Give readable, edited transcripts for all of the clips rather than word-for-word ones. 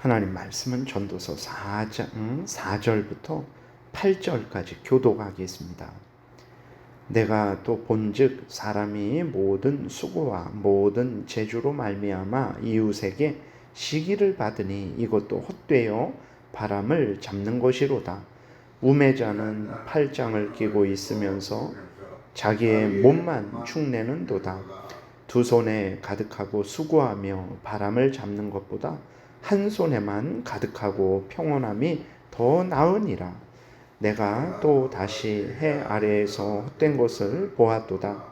하나님 말씀은 전도서 4장 4절부터 8절까지 교독하겠습니다. 내가 또 본즉 사람이 모든 수고와 모든 재주로 말미암아 이웃에게 시기를 받으니 이것도 헛되어 바람을 잡는 것이로다. 우매자는 팔짱을 끼고 있으면서 자기의 몸만 축내는도다. 두 손에 가득하고 수고하며 바람을 잡는 것보다 한 손에만 가득하고 평온함이 더 나으니라. 내가 또 다시 해 아래에서 헛된 것을 보았도다.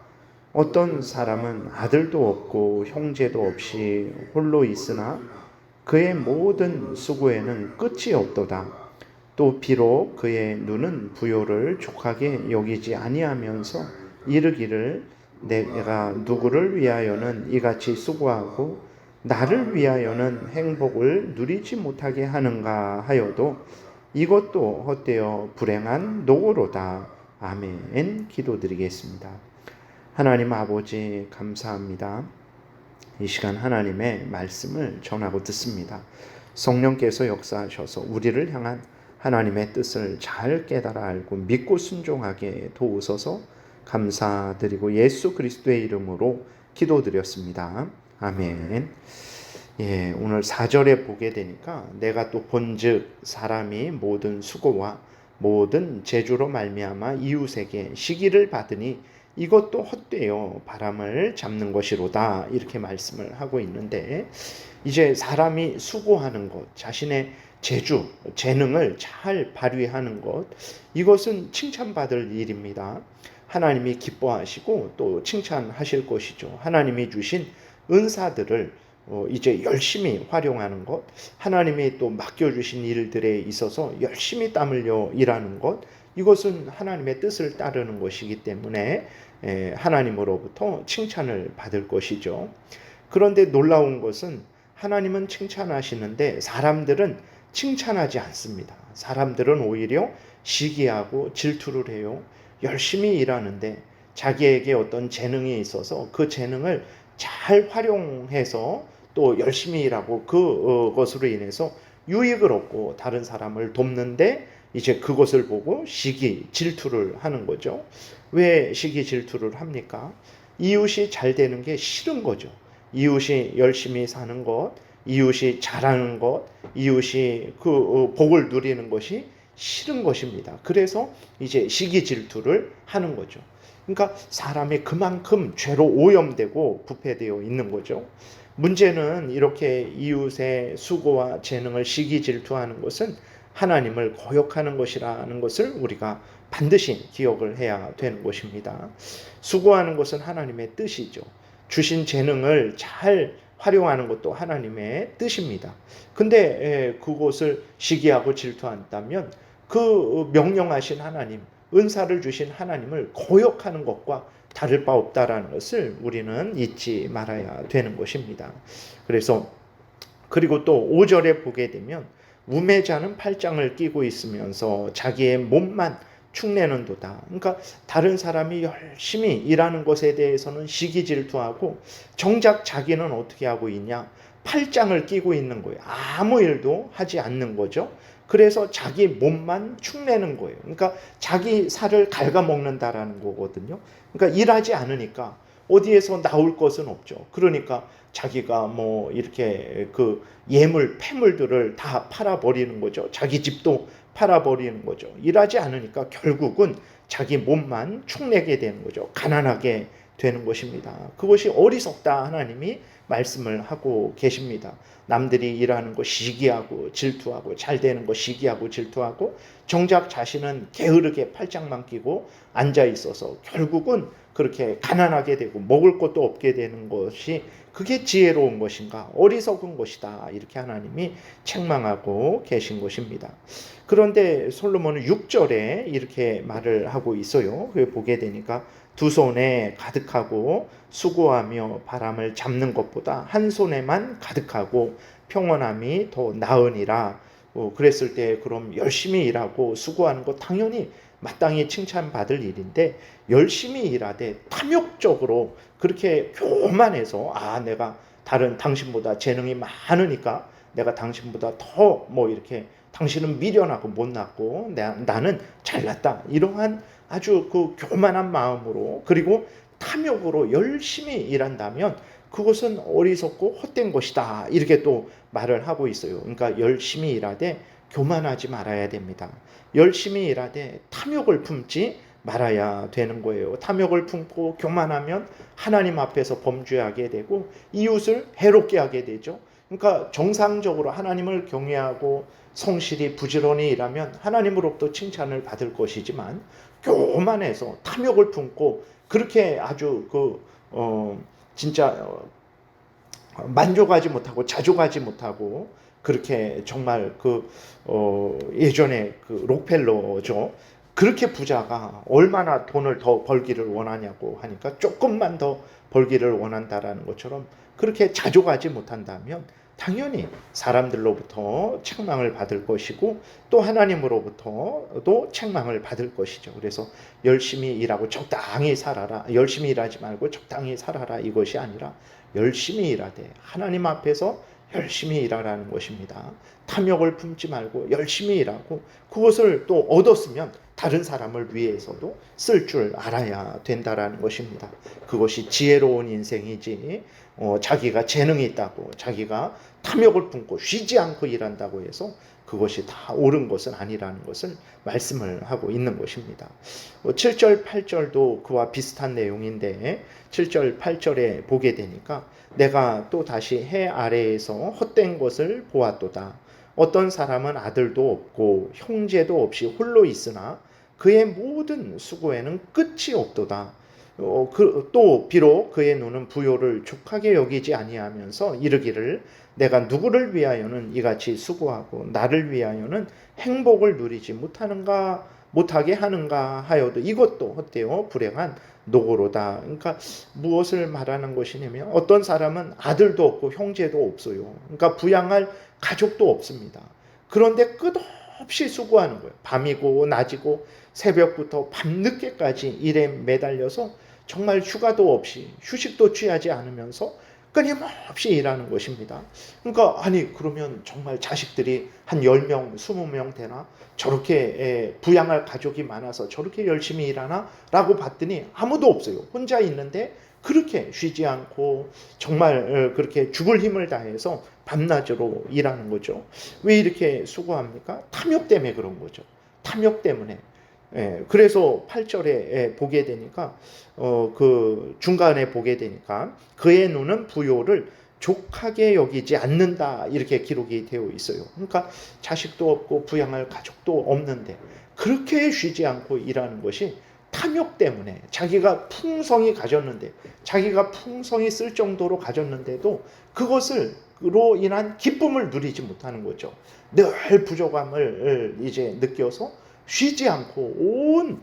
어떤 사람은 아들도 없고 형제도 없이 홀로 있으나 그의 모든 수고에는 끝이 없도다. 또 비록 그의 눈은 부요를 족하게 여기지 아니하면서 이르기를 내가 누구를 위하여는 이같이 수고하고 나를 위하여는 행복을 누리지 못하게 하는가 하여도 이것도 헛되어 불행한 노고로다. 아멘. 기도드리겠습니다. 하나님 아버지 감사합니다. 이 시간 하나님의 말씀을 전하고 듣습니다. 성령께서 역사하셔서 우리를 향한 하나님의 뜻을 잘 깨달아 알고 믿고 순종하게 도우소서. 감사드리고 예수 그리스도의 이름으로 기도드렸습니다. 아멘. 오늘 4절에 보게 되니까 내가 또 본즉 사람이 모든 수고와 모든 재주로 말미암아 이웃에게 시기를 받으니 이것도 헛되어 바람을 잡는 것이로다, 이렇게 말씀을 하고 있는데, 이제 사람이 수고하는 것, 자신의 재주, 재능을 잘 발휘하는 것, 이것은 칭찬받을 일입니다. 하나님이 기뻐하시고 또 칭찬하실 것이죠. 하나님이 주신 은사들을 이제 열심히 활용하는 것, 하나님이 또 맡겨주신 일들에 있어서 열심히 땀 흘려 일하는 것, 이것은 하나님의 뜻을 따르는 것이기 때문에 하나님으로부터 칭찬을 받을 것이죠. 그런데 놀라운 것은 하나님은 칭찬하시는데 사람들은 칭찬하지 않습니다. 사람들은 오히려 시기하고 질투를 해요. 열심히 일하는데 자기에게 어떤 재능이 있어서 그 재능을 잘 활용해서 또 열심히 일하고 그것으로 인해서 유익을 얻고 다른 사람을 돕는데 이제 그것을 보고 시기, 질투를 하는 거죠. 왜 시기, 질투를 합니까? 이웃이 잘 되는 게 싫은 거죠. 이웃이 열심히 사는 것, 이웃이 잘하는 것, 이웃이 그 복을 누리는 것이 싫은 것입니다. 그래서 이제 시기, 질투를 하는 거죠. 그러니까 사람이 그만큼 죄로 오염되고 부패되어 있는 거죠. 문제는 이렇게 이웃의 수고와 재능을 시기, 질투하는 것은 하나님을 거역하는 것이라는 것을 우리가 반드시 기억을 해야 되는 것입니다. 수고하는 것은 하나님의 뜻이죠. 주신 재능을 잘 활용하는 것도 하나님의 뜻입니다. 근데 그것을 시기하고 질투한다면 그 명령하신 하나님, 은사를 주신 하나님을 거역하는 것과 다를 바 없다라는 것을 우리는 잊지 말아야 되는 것입니다. 그리고 또 5절에 보게 되면 우매자는 팔짱을 끼고 있으면서 자기의 몸만 축내는도다. 그러니까 다른 사람이 열심히 일하는 것에 대해서는 시기 질투하고 정작 자기는 어떻게 하고 있냐? 팔짱을 끼고 있는 거예요. 아무 일도 하지 않는 거죠. 그래서 자기 몸만 축내는 거예요. 그러니까 자기 살을 갉아먹는다라는 거거든요. 그러니까 일하지 않으니까 어디에서 나올 것은 없죠. 그러니까 자기가 뭐 이렇게 그 예물, 폐물들을 다 팔아버리는 거죠. 자기 집도 팔아버리는 거죠. 일하지 않으니까 결국은 자기 몸만 축내게 되는 거죠. 가난하게 되는 것입니다. 그것이 어리석다, 하나님이 말씀을 하고 계십니다. 남들이 일하는 거 시기하고 질투하고 잘 되는 거 시기하고 질투하고 정작 자신은 게으르게 팔짱만 끼고 앉아 있어서 결국은 그렇게 가난하게 되고 먹을 것도 없게 되는 것이 그게 지혜로운 것인가? 어리석은 것이다. 이렇게 하나님이 책망하고 계신 것입니다. 그런데 솔로몬은 6절에 이렇게 말을 하고 있어요. 그걸 보게 되니까 두 손에 가득하고 수고하며 바람을 잡는 것보다 한 손에만 가득하고 평온함이 더 나으니라. 그랬을 때 그럼 열심히 일하고 수고하는 것 당연히 마땅히 칭찬받을 일인데 열심히 일하되 탐욕적으로 그렇게 교만해서 내가 다른 당신보다 재능이 많으니까 내가 당신보다 더 뭐 이렇게 당신은 미련하고 못났고 나는 잘났다. 이러한 아주 그 교만한 마음으로 그리고 탐욕으로 열심히 일한다면 그것은 어리석고 헛된 것이다. 이렇게 또 말을 하고 있어요. 그러니까 열심히 일하되 교만하지 말아야 됩니다. 열심히 일하되 탐욕을 품지 말아야 되는 거예요. 탐욕을 품고 교만하면 하나님 앞에서 범죄하게 되고 이웃을 해롭게 하게 되죠. 그러니까 정상적으로 하나님을 경외하고 성실히 부지런히 일하면 하나님으로부터 칭찬을 받을 것이지만 교만해서 탐욕을 품고 그렇게 아주 진짜 만족하지 못하고 자족하지 못하고 그렇게 정말 예전에 록펠러죠. 그렇게 부자가 얼마나 돈을 더 벌기를 원하냐고 하니까 조금만 더 벌기를 원한다라는 것처럼 그렇게 자족하지 못한다면 당연히 사람들로부터 책망을 받을 것이고 또 하나님으로부터도 책망을 받을 것이죠. 그래서 열심히 일하고 적당히 살아라. 열심히 일하지 말고 적당히 살아라. 이것이 아니라 열심히 일하되 하나님 앞에서 열심히 일하라는 것입니다. 탐욕을 품지 말고 열심히 일하고 그것을 또 얻었으면 다른 사람을 위해서도 쓸 줄 알아야 된다라는 것입니다. 그것이 지혜로운 인생이지 자기가 재능이 있다고 자기가 탐욕을 품고 쉬지 않고 일한다고 해서 그것이 다 옳은 것은 아니라는 것을 말씀을 하고 있는 것입니다. 7절 8절도 그와 비슷한 내용인데 7절 8절에 보게 되니까 내가 또 다시 해 아래에서 헛된 것을 보았도다. 어떤 사람은 아들도 없고 형제도 없이 홀로 있으나 그의 모든 수고에는 끝이 없도다. 또 비록 그의 눈은 부요를 족하게 여기지 아니하면서 이르기를 내가 누구를 위하여는 이같이 수고하고 나를 위하여는 행복을 누리지 못하게 하는가 하여도 이것도 헛되어 불행한 노고로다. 그러니까 무엇을 말하는 것이냐면 어떤 사람은 아들도 없고 형제도 없어요. 그러니까 부양할 가족도 없습니다. 그런데 끝없이 수고하는 거예요. 밤이고 낮이고 새벽부터 밤늦게까지 일에 매달려서 정말 휴가도 없이 휴식도 취하지 않으면서 끊임없이 일하는 것입니다. 그러니까 그러면 정말 자식들이 한 10명, 20명 되나? 저렇게 부양할 가족이 많아서 저렇게 열심히 일하나? 라고 봤더니 아무도 없어요. 혼자 있는데 그렇게 쉬지 않고 정말 그렇게 죽을 힘을 다해서 밤낮으로 일하는 거죠. 왜 이렇게 수고합니까? 탐욕 때문에 그런 거죠. 탐욕 때문에. 그래서 8절에 보게 되니까 그 중간에 보게 되니까 그의 눈은 부요를 족하게 여기지 않는다 이렇게 기록이 되어 있어요. 그러니까 자식도 없고 부양할 가족도 없는데 그렇게 쉬지 않고 일하는 것이 탐욕 때문에 자기가 풍성히 가졌는데 자기가 풍성히 쓸 정도로 가졌는데도 그것으로 인한 기쁨을 누리지 못하는 거죠. 늘 부족함을 이제 느껴서 쉬지 않고 온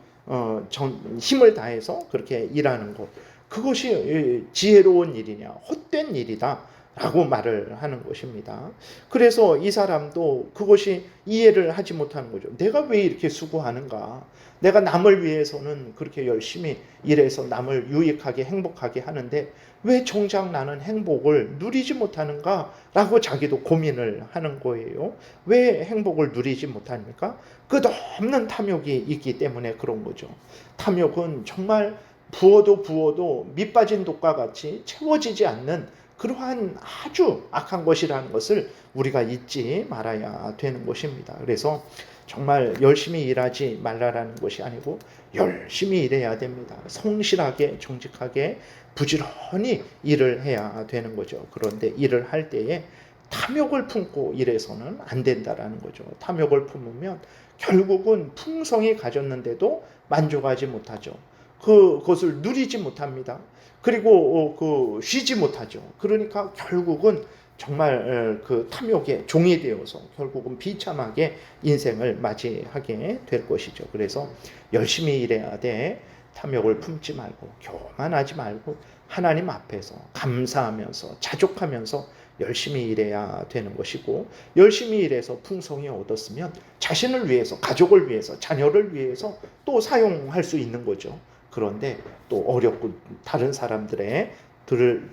힘을 다해서 그렇게 일하는 것, 그것이 지혜로운 일이냐 헛된 일이다 라고 말을 하는 것입니다. 그래서 이 사람도 그것이 이해를 하지 못하는 거죠. 내가 왜 이렇게 수고하는가? 내가 남을 위해서는 그렇게 열심히 일해서 남을 유익하게 행복하게 하는데 왜 정작 나는 행복을 누리지 못하는가? 라고 자기도 고민을 하는 거예요. 왜 행복을 누리지 못합니까? 끝없는 탐욕이 있기 때문에 그런 거죠. 탐욕은 정말 부어도 밑 빠진 독과 같이 채워지지 않는 그러한 아주 악한 것이라는 것을 우리가 잊지 말아야 되는 것입니다. 그래서 정말 열심히 일하지 말라라는 것이 아니고 열심히 일해야 됩니다. 성실하게 정직하게 부지런히 일을 해야 되는 거죠. 그런데 일을 할 때에 탐욕을 품고 일해서는 안 된다라는 거죠. 탐욕을 품으면 결국은 풍성히 가졌는데도 만족하지 못하죠. 그것을 누리지 못합니다. 그리고 쉬지 못하죠. 그러니까 결국은 정말 그 탐욕의 종이 되어서 결국은 비참하게 인생을 맞이하게 될 것이죠. 그래서 열심히 일해야 돼. 탐욕을 품지 말고 교만하지 말고 하나님 앞에서 감사하면서 자족하면서 열심히 일해야 되는 것이고, 열심히 일해서 풍성이 얻었으면 자신을 위해서, 가족을 위해서, 자녀를 위해서 또 사용할 수 있는 거죠. 그런데 또 어렵고 다른 사람들의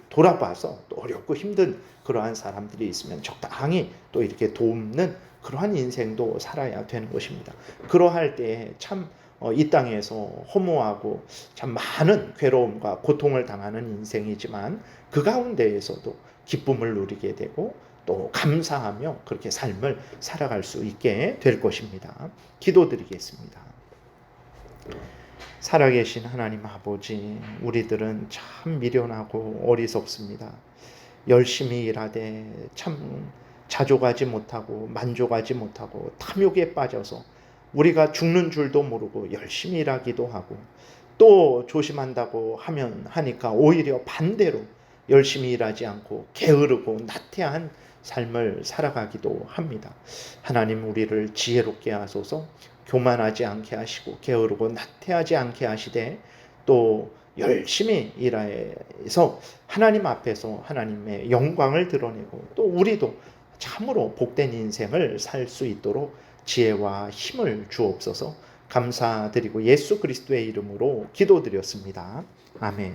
돌아봐서 또 어렵고 힘든 그러한 사람들이 있으면 적당히 또 이렇게 돕는 그러한 인생도 살아야 되는 것입니다. 그러할 때에 참 이 땅에서 허무하고 참 많은 괴로움과 고통을 당하는 인생이지만 그 가운데에서도 기쁨을 누리게 되고 또 감사하며 그렇게 삶을 살아갈 수 있게 될 것입니다. 기도드리겠습니다. 살아계신 하나님 아버지, 우리들은 참 미련하고 어리석습니다. 열심히 일하되 참 자족하지 못하고 만족하지 못하고 탐욕에 빠져서 우리가 죽는 줄도 모르고 열심히 일하기도 하고 또 조심한다고 하니까 오히려 반대로 열심히 일하지 않고 게으르고 나태한 삶을 살아가기도 합니다. 하나님, 우리를 지혜롭게 하소서. 교만하지 않게 하시고 게으르고 나태하지 않게 하시되 또 열심히 일해서 하나님 앞에서 하나님의 영광을 드러내고 또 우리도 참으로 복된 인생을 살 수 있도록 지혜와 힘을 주옵소서. 감사드리고 예수 그리스도의 이름으로 기도드렸습니다. 아멘.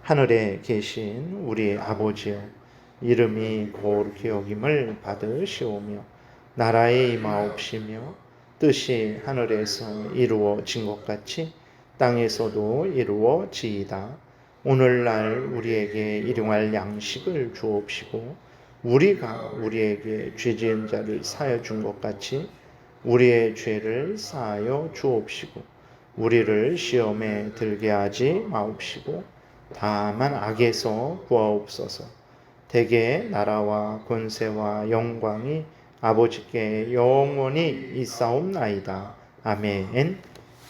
하늘에 계신 우리 아버지여, 이름이 거룩히 여김을 받으시오며 나라의 임하옵시며 뜻이 하늘에서 이루어진 것 같이 땅에서도 이루어지이다. 오늘날 우리에게 일용할 양식을 주옵시고 우리가 우리에게 죄 지은 자를 사하여 준 것 같이 우리의 죄를 사하여 주옵시고 우리를 시험에 들게 하지 마옵시고 다만 악에서 구하옵소서. 대개 나라와 권세와 영광이 아버지께 영원히 있사옵나이다. 아멘.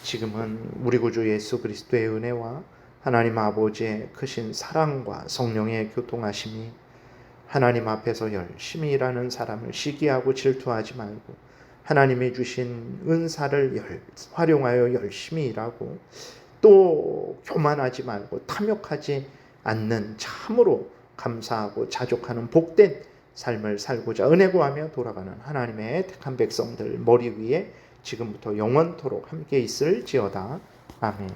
지금은 우리 구주 예수 그리스도의 은혜와 하나님 아버지의 크신 사랑과 성령의 교통하심이 하나님 앞에서 열심히 일하는 사람을 시기하고 질투하지 말고 하나님이 주신 은사를 활용하여 열심히 일하고 또 교만하지 말고 탐욕하지 않는 참으로 감사하고 자족하는 복된 삶을 살고자 은혜 구하며 돌아가는 하나님의 택한 백성들 머리 위에 지금부터 영원토록 함께 있을지어다. 아멘.